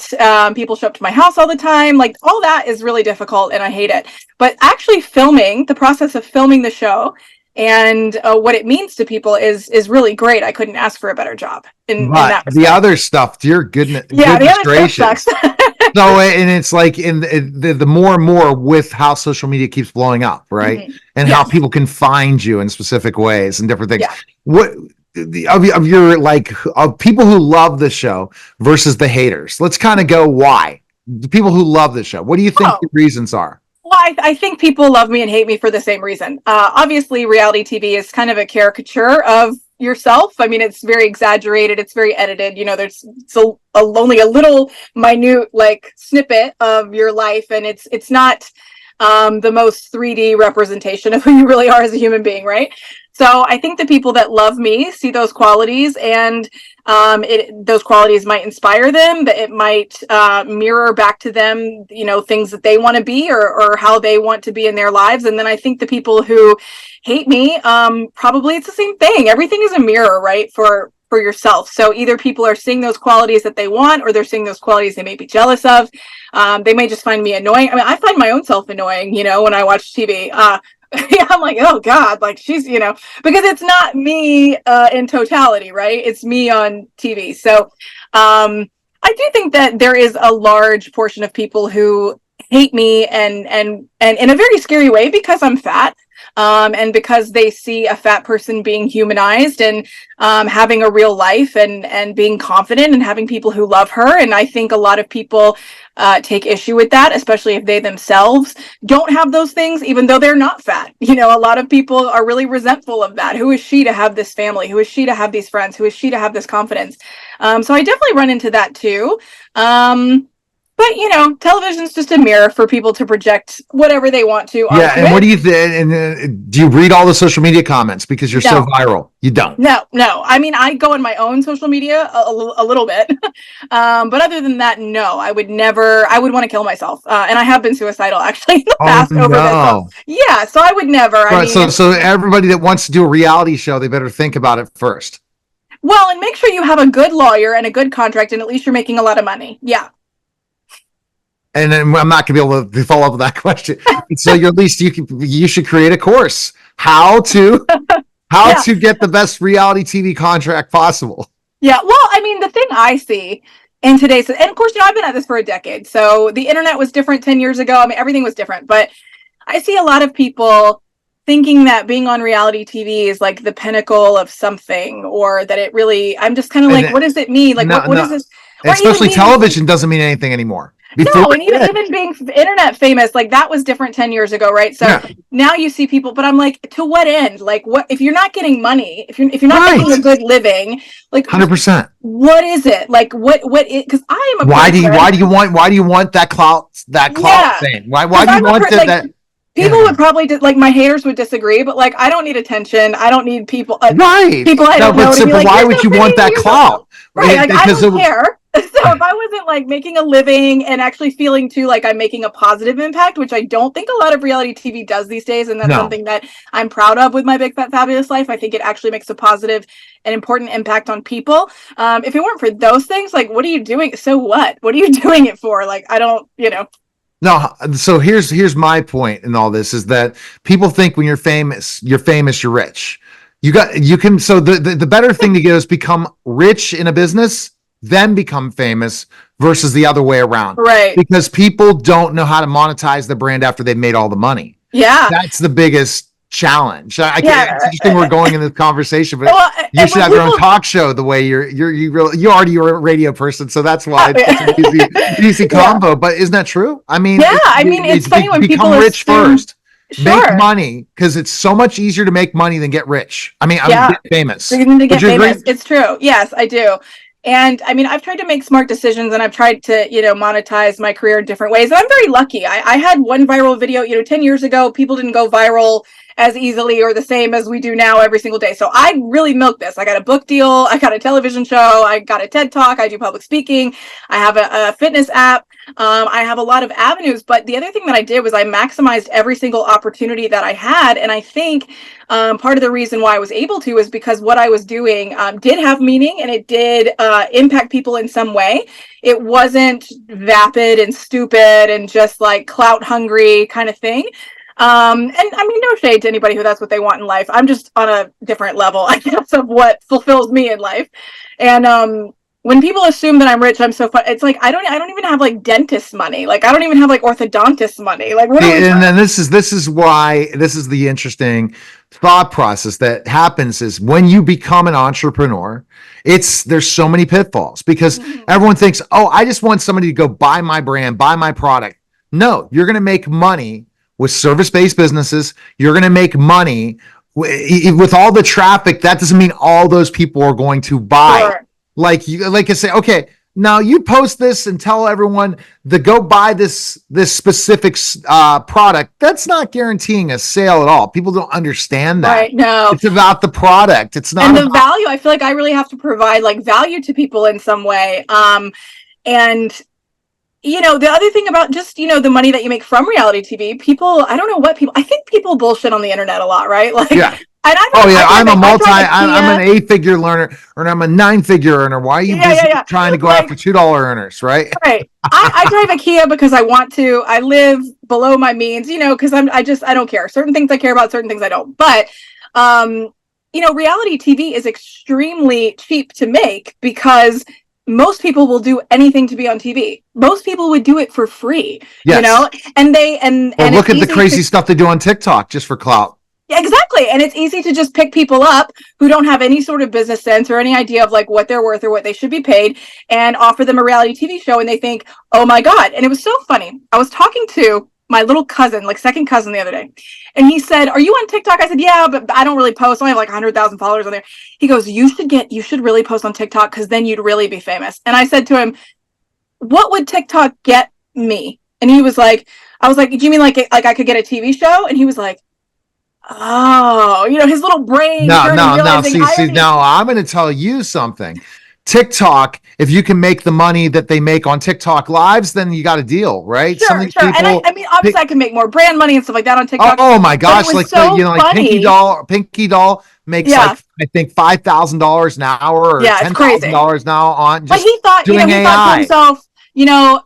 People show up to my house all the time. Like all that is really difficult and I hate it. But actually the process of filming the show and what it means to people is really great. I couldn't ask for a better job in that respect. The other stuff, dear goodness, yeah, goodness the other stuff sucks. So, and it's like the more and more with how social media keeps blowing up, right? Mm-hmm. And how people can find you in specific ways and different things. Yeah. What of people who love the show versus the haters? Let's kind of go why. The people who love the show. What do you think the reasons are? Well, I think people love me and hate me for the same reason. Obviously, reality TV is kind of a caricature of yourself. I mean, it's very exaggerated. It's very edited. You know, there's only a little minute like snippet of your life, and it's not the most 3D representation of who you really are as a human being, right? So I think the people that love me see those qualities, and those qualities might inspire them, that it might mirror back to them, you know, things that they want to be or how they want to be in their lives. And then I think the people who hate me, probably it's the same thing. Everything is a mirror, right? For yourself. So either people are seeing those qualities that they want, or they're seeing those qualities they may be jealous of. They may just find me annoying. I mean, I find my own self annoying, you know, when I watch TV. Yeah, I'm like, oh God, like she's, you know, because it's not me in totality, right? It's me on TV. So I do think that there is a large portion of people who hate me and in a very scary way because I'm fat. And because they see a fat person being humanized and having a real life and being confident and having people who love her. And I think a lot of people take issue with that, especially if they themselves don't have those things, even though they're not fat. You know, a lot of people are really resentful of that. Who is she to have this family? Who is she to have these friends? Who is she to have this confidence? So I definitely run into that too. But, you know, television's just a mirror for people to project whatever they want to. Yeah, and what do you think? And do you read all the social media comments because you're so viral? You don't. No. I mean, I go on my own social media a little bit. But other than that, no, I would want to kill myself. And I have been suicidal actually in the past over this. So, yeah, so I would never. Right, so everybody that wants to do a reality show, they better think about it first. Well, and make sure you have a good lawyer and a good contract, and at least you're making a lot of money. Yeah. And then I'm not going to be able to follow up with that question. So at least you should create a course how to get the best reality TV contract possible. Yeah, well, I mean, the thing I see in today's, and of course, you know, I've been at this for a decade, so the internet was different 10 years ago. I mean, everything was different, but I see a lot of people thinking that being on reality TV is like the pinnacle of something, or that it really, I'm just kind of like, what does it mean? Like, what is this? Especially television doesn't mean anything anymore. No, and even being internet famous, like that was different 10 years ago, right? So now you see people, but I'm like, to what end? Like, what if you're not getting money? If you're not making a good living, like 100%. What is it? Like, what? Because I am a. Why do you want that clout? Thing? Why do you want that? People would probably like my haters would disagree, but like I don't need attention. I don't need people. Right. People I don't know. But why would you want that clout? Right. Like I don't care. So if I wasn't like making a living and actually feeling too like I'm making a positive impact, which I don't think a lot of reality TV does these days, and that's something that I'm proud of with my Big Fat Fabulous Life. I think it actually makes a positive and important impact on people. If it weren't for those things, like what are you doing? So what? What are you doing it for? Like I don't, you know. No, so here's my point in all this is that people think when you're famous, you're rich. So the better thing to get is become rich in a business, then become famous versus the other way around. Right. Because people don't know how to monetize the brand after they've made all the money. Yeah. That's the biggest challenge. It's interesting we're going in this conversation, but you should have your own talk show the way you already are a radio person, so that's why it's an easy combo. But isn't that true? I mean, it's funny when people become rich first. Sure. Make money because it's so much easier to make money than get rich. I mean, get famous. To get famous. It's true. Yes, I do. And I mean, I've tried to make smart decisions and I've tried to, you know, monetize my career in different ways. And I'm very lucky. I had one viral video, you know, 10 years ago, people didn't go viral as easily or the same as we do now every single day. So I really milked this. I got a book deal. I got a television show. I got a TED Talk. I do public speaking. I have a fitness app. I have a lot of avenues, but the other thing that I did was I maximized every single opportunity that I had. And I think part of the reason why I was able to is because what I was doing did have meaning and it did impact people in some way. It wasn't vapid and stupid and just like clout hungry kind of thing. And I mean, no shade to anybody who that's what they want in life. I'm just on a different level, I guess, of what fulfills me in life. And when people assume that I'm rich, I'm so fun. It's like I don't even have like dentist money. Like I don't even have like orthodontist money. Like what and then this is why this is the interesting thought process that happens is when you become an entrepreneur, there's so many pitfalls because everyone thinks, oh, I just want somebody to go buy my brand, buy my product. No, you're going to make money with service-based businesses. You're going to make money with all the traffic. That doesn't mean all those people are going to buy. Sure. Like I say, okay, now you post this and tell everyone to go buy this specific product. That's not guaranteeing a sale at all. People don't understand that. Right. No. It's about the product. It's not And the about- value. I feel like I really have to provide like value to people in some way. And you know, the other thing about just, you know, the money that you make from reality TV, people, I don't know what people, I think people bullshit on the internet a lot, right? Like, Yeah. and I'm I'm an 8-figure learner, or I'm a 9-figure earner. Why are you Yeah, busy yeah, yeah. trying to go Like- after $2 earners, right? Right. I drive a Kia because I want to. I live below my means, you know, because I don't care. Certain things I care about, certain things I don't. But, you know, reality TV is extremely cheap to make because most people will do anything to be on TV. Most people would do it for free, Yes. you know, and Well, look at it's the easy crazy to- stuff they do on TikTok just for clout. Yeah, exactly. And it's easy to just pick people up who don't have any sort of business sense or any idea of like what they're worth or what they should be paid and offer them a reality TV show. And they think, oh my God. And it was so funny. I was talking to my little cousin, like second cousin the other day. And he said, are you on TikTok? I said, yeah, but I don't really post. I have like 100,000 followers on there. He goes, you should really post on TikTok because then you'd really be famous. And I said to him, what would TikTok get me? And he was like, I was like, do you mean like I could get a TV show? And he was like, oh, you know, his little brain. No, realizing see, I already- now I'm going to tell you something. TikTok, if you can make the money that they make on TikTok lives, then you got a deal, right? Sure, Some of these sure. And people, I mean, obviously, I can make more brand money and stuff like that on oh, TikTok. oh my gosh, was like so like funny. Pinky Doll makes Yeah. like I think $5,000 an hour or Yeah, it's crazy. $10,000 now on But just he thought, you know, doing he thought to AI. himself, you know,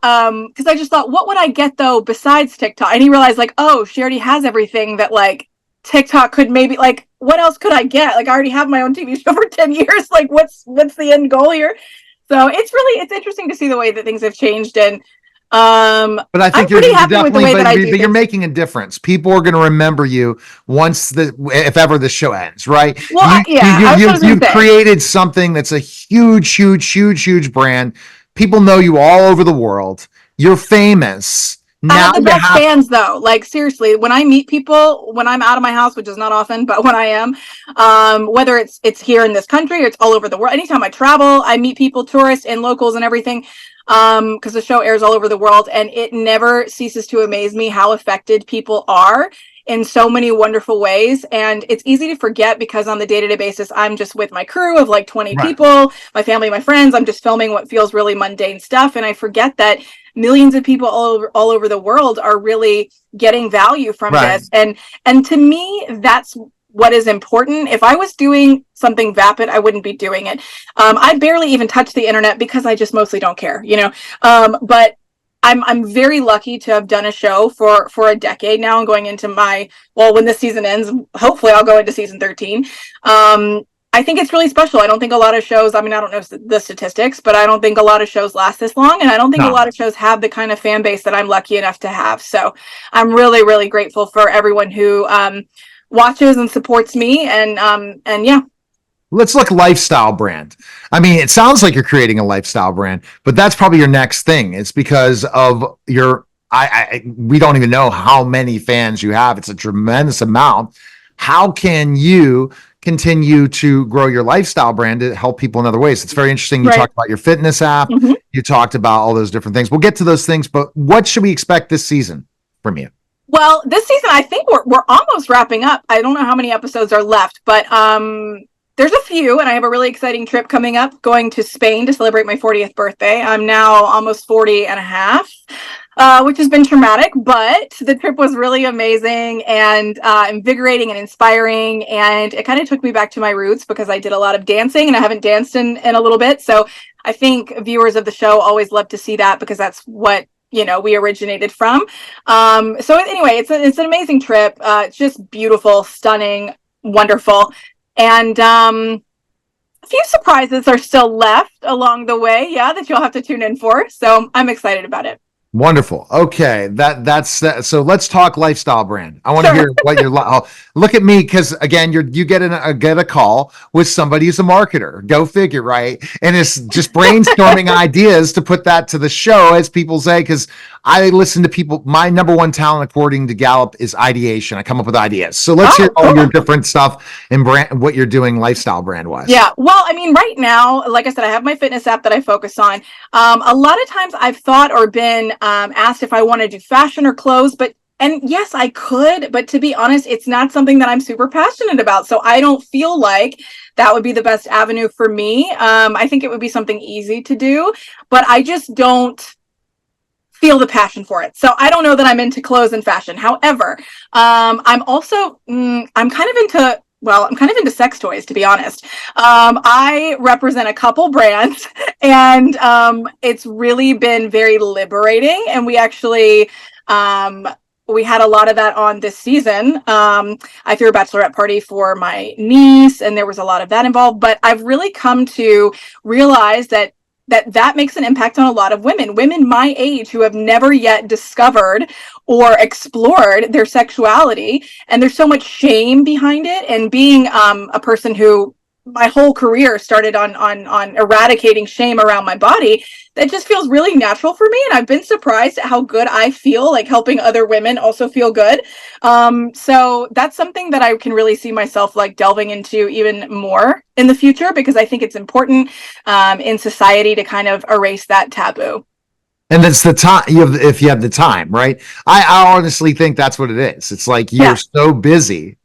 because I just thought, what would I get though besides TikTok? And he realized, like, oh, she already has everything that like TikTok could maybe like. What else could I get? Like, I already have my own TV show for 10 years. Like, what's the end goal here? So it's interesting to see the way that things have changed. And But I think I'm you're pretty happy with the definitely, way that I but do you're things. making a difference. People are going to remember you once if ever the show ends, right? Well, I was gonna You've say. created something that's a huge brand. People know you all over the world. You're famous. I Now have the you best have fans though. Like seriously, when I meet people, when I'm out of my house, which is not often, but when I am, whether it's here in this country or it's all over the world, anytime I travel, I meet people, tourists and locals and everything. Because the show airs all over the world, and it never ceases to amaze me how affected people are in so many wonderful ways. And it's easy to forget because on the day-to-day basis, I'm just with my crew of like 20 Right. people, my family, my friends. I'm just filming what feels really mundane stuff. And I forget that millions of people all over the world are really getting value from Right. this. And to me, that's what is important. If I was doing something vapid, I wouldn't be doing it. I barely even touch the internet because I just mostly don't care, you know. But I'm very lucky to have done a show for a decade now and going into when this season ends, hopefully I'll go into season 13. I think it's really special. I don't think a lot of shows, I mean, I don't know the statistics, but I don't think a lot of shows last this long. And I don't think No. a lot of shows have the kind of fan base that I'm lucky enough to have. So I'm really, really grateful for everyone who watches and supports me. And yeah. Let's look lifestyle brand. I mean, it sounds like you're creating a lifestyle brand, but that's probably your next thing. It's because of your, we don't even know how many fans you have. It's a tremendous amount. How can you continue to grow your lifestyle brand to help people in other ways? It's very interesting. You Right. talked about your fitness app. Mhm. You talked about all those different things. We'll get to those things, but what should we expect this season from you? Well, this season, I think we're almost wrapping up. I don't know how many episodes are left, but there's a few, and I have a really exciting trip coming up, going to Spain to celebrate my 40th birthday. I'm now almost 40 and a half, which has been traumatic, but the trip was really amazing and invigorating and inspiring. And it kind of took me back to my roots because I did a lot of dancing and I haven't danced in a little bit. So I think viewers of the show always love to see that because that's what, you know, we originated from. So anyway, it's an amazing trip. It's just beautiful, stunning, wonderful. And a few surprises are still left along the way, that you'll have to tune in for. So I'm excited about it. Wonderful. Okay, that's that. So let's talk lifestyle brand. I want to Sure. hear what you're. Look at me, because again, you get get a call with somebody who's a marketer. Go figure, right? And it's just brainstorming ideas to put that to the show, as people say. Because I listen to people. My number one talent, according to Gallup, is ideation. I come up with ideas. So let's hear all your different stuff and brand, what you're doing lifestyle brand wise. Yeah. Well, I mean, right now, like I said, I have my fitness app that I focus on. A lot of times I've thought or been asked if I want to do fashion or clothes, and yes, I could, but to be honest, it's not something that I'm super passionate about. So I don't feel like that would be the best avenue for me. I think it would be something easy to do, but I just don't feel the passion for it. So I don't know that I'm into clothes and fashion. However, I'm also, I'm kind of into sex toys, to be honest. I represent a couple brands, and it's really been very liberating. And we actually, we had a lot of that on this season. I threw a bachelorette party for my niece, and there was a lot of that involved. But I've really come to realize that makes an impact on a lot of women my age, who have never yet discovered or explored their sexuality. And there's so much shame behind it. And being a person who my whole career started on eradicating shame around my body, that just feels really natural for me. And I've been surprised at how good I feel, like helping other women also feel good. So that's something that I can really see myself like delving into even more in the future, because I think it's important in society to kind of erase that taboo. And that's the time if you have the time, right? I honestly think that's what it is. It's like you're so busy,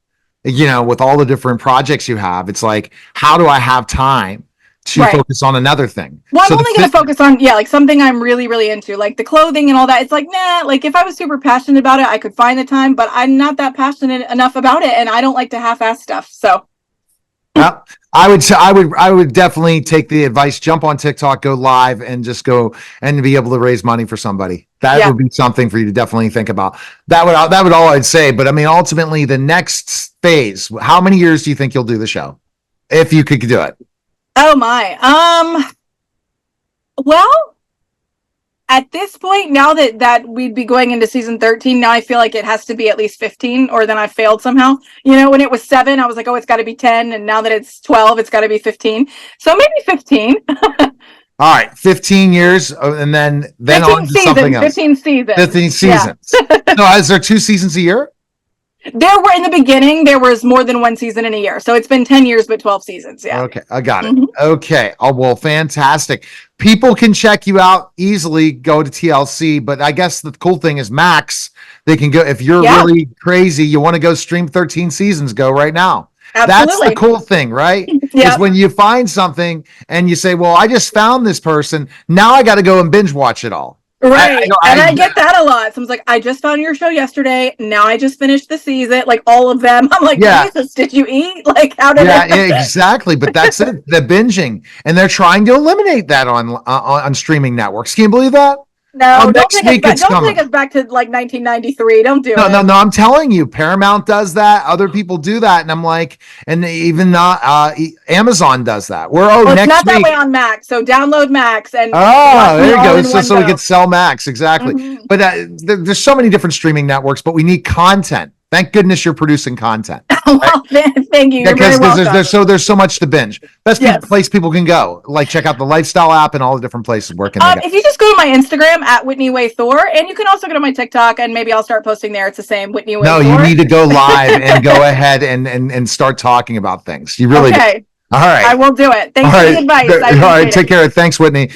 with all the different projects you have. It's like, how do I have time to focus on another thing? Well, I'm only going to focus on, like something I'm really, really into, like the clothing and all that. It's like, nah, like if I was super passionate about it, I could find the time, but I'm not that passionate enough about it. And I don't like to half-ass stuff. So. Well, I would definitely take the advice, jump on TikTok, go live, and just go and be able to raise money for somebody. That would be something for you to definitely think about. That would all I'd say. But I mean, ultimately, the next phase, how many years do you think you'll do the show? If you could do it. Oh my. Well, at this point, now that we'd be going into season 13, now I feel like it has to be at least 15, or then I failed somehow. When it was 7, I was like, oh, it's got to be 10. And now that it's 12, it's got to be 15. So maybe 15. All right, 15 years, and then on to something else. 15 seasons. 15 seasons. Yeah. No, is there 2 seasons a year? There were, in the beginning, there was more than 1 season in a year. So it's been 10 years, but 12 seasons. Yeah. Okay. I got it. Okay. Oh, well, fantastic. People can check you out easily. Go to TLC, but I guess the cool thing is Max. They can go, if you're really crazy, you want to go stream 13 seasons, go right now. Absolutely. That's the cool thing, right? Is when you find something and you say, well, I just found this person. Now I got to go and binge watch it all. Right. I get that a lot. So I was like, I just found your show yesterday. Now I just finished the season, like all of them. I'm like, Jesus, did you eat? Like, how did that happen? Exactly. But that's it, the binging. And they're trying to eliminate that on streaming networks. Can you believe that? No, don't take us back to like 1993. Don't do it. No, I'm telling you, Paramount does that. Other people do that. And I'm like, and even not Amazon does that. It's not that way on Max. So download Max and there you go. So we can sell Max. Exactly. But there's so many different streaming networks, but we need content. Thank goodness you're producing content. Well, thank you. Because there's so much to binge. Best place people can go. Like check out the lifestyle app and all the different places where can they go. If you just go to my Instagram at Whitney Way Thor, and you can also go to my TikTok, and maybe I'll start posting there. It's the same, Whitney Way Thor. No, you need to go live and go ahead and start talking about things. You really do. All right. I will do it. Thanks for the advice. All right. Take care. Thanks, Whitney.